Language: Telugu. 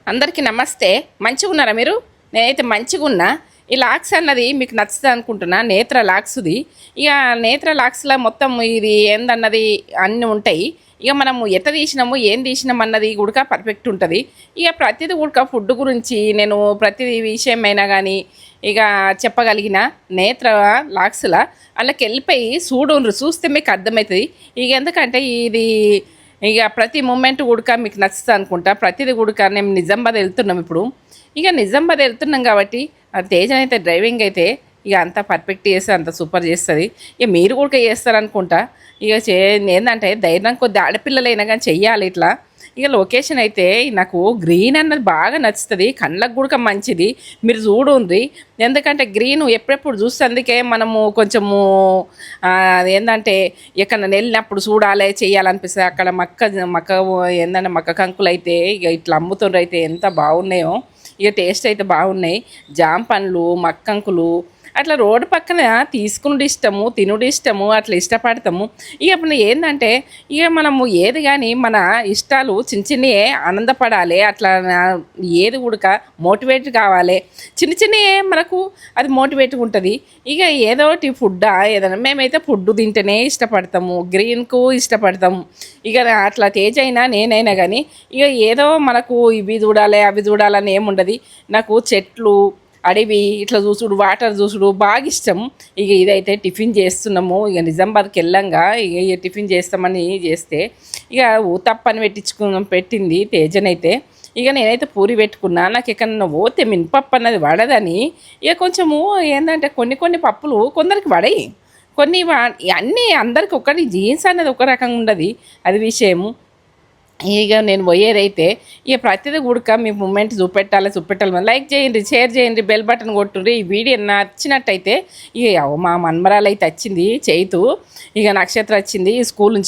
అందరికీ నమస్తే. మంచిగా ఉన్నారా మీరు? నేనైతే మంచిగా ఉన్నా. ఈ లాక్స్ అన్నది మీకు నచ్చుతుంది అనుకుంటున్నా. నేత్ర లాక్స్ది. ఇక నేత్ర లాక్స్లో మొత్తం ఇది ఏందన్నది అన్నీ ఉంటాయి. ఇక మనము ఎట్ట తీసినాము ఏం తీసినాం అన్నది కూడా పర్ఫెక్ట్ ఉంటుంది. ఇక ప్రతిదీ కూడా ఫుడ్ గురించి నేను ప్రతి విషయమైనా కానీ ఇక చెప్పగలిగిన నేత్ర లాక్స్లా అందులోకి వెళ్ళిపోయి చూస్తే మీకు అర్థమవుతుంది. ఇక ఎందుకంటే ఇది ఇక ప్రతి మూమెంట్ కూడా మీకు నచ్చుతుంది అనుకుంటా. ప్రతిదీ కూడా మేము నిజామాబాద్ వెళ్తున్నాం ఇప్పుడు. ఇక నిజామాబాద్ వెళ్తున్నాం కాబట్టి తేజ అయితే డ్రైవింగ్ అయితే ఇక అంతా పర్ఫెక్ట్ చేస్తే అంత సూపర్ చేస్తుంది. ఇక మీరు కూడా చేస్తారనుకుంటా. ఇక ఏంటంటే ధైర్యం కొద్ది ఆడపిల్లలైనా కానీ చెయ్యాలి ఇట్లా. ఇక లొకేషన్ అయితే నాకు గ్రీన్ అన్నది బాగా నచ్చుతుంది, కళ్ళకు కూడా మంచిది. మీరు చూడండి, ఎందుకంటే గ్రీన్ ఎప్పుడెప్పుడు చూస్తే అందుకే మనము కొంచెము ఏంటంటే ఎక్కడ వెళ్ళినప్పుడు చూడాలి చేయాలనిపిస్తుంది. అక్కడ మక్క ఏంటంటే మక్క కంకులు అయితే ఇక ఇట్లా అమ్ముతుండ్రు అయితే ఎంత బాగున్నాయో. ఇక టేస్ట్ అయితే బాగున్నాయి. జామ పండ్లు మక్కంకులు అట్లా రోడ్డు పక్కన తీసుకునుడు ఇష్టము, తినుడు ఇష్టము, అట్లా ఇష్టపడతాము. ఇక ఇప్పుడు ఏంటంటే ఇక మనము ఏది కానీ మన ఇష్టాలు చిన్న చిన్నయే ఆనందపడాలి. అట్లా ఏది కూడా మోటివేట్ కావాలి. చిన్న చిన్నయే మనకు అది మోటివేట్గా ఉంటుంది. ఇక ఏదో ఒకటి ఫుడ్డా ఏదైనా మేమైతే ఫుడ్ తింటేనే ఇష్టపడతాము, గ్రీన్కు ఇష్టపడతాము. ఇక అట్లా తేజ అయినా నేనైనా కానీ ఇక ఏదో మనకు ఇవి చూడాలి అవి చూడాలని ఏముండదు. నాకు చెట్లు అడవి ఇట్లా చూసుడు వాటర్ చూసుడు బాగా ఇష్టం. ఇక ఇదైతే టిఫిన్ చేస్తున్నాము. ఇక నిజామాబాద్కి వెళ్ళంగా ఇక టిఫిన్ చేస్తామని చేస్తే ఇక ఊతప్పని పెట్టింది తేజనైతే. ఇక నేనైతే పూరి పెట్టుకున్నా. నాకు ఎక్కడన్నా పోతే మినపప్పు అన్నది పడదని ఇక కొంచెము ఏంటంటే కొన్ని పప్పులు కొందరికి పడాయి, కొన్ని అన్నీ అందరికి ఒకటి జీన్స్ అనేది ఒక రకంగా ఉండదు, అది విషయము. ఇక నేను పోయేదైతే ఇక ప్రతిదీ కూడా మీ మూమెంట్ చూపెట్టాలి. లైక్ చేయండి, షేర్ చేయండి, బెల్ బటన్ కొట్టుండ్రి. ఈ వీడియో నచ్చినట్టయితే ఇక మా మన్మరాలు అయితే వచ్చింది చైతు, ఇక నక్షత్రం వచ్చింది స్కూల్ నుంచి.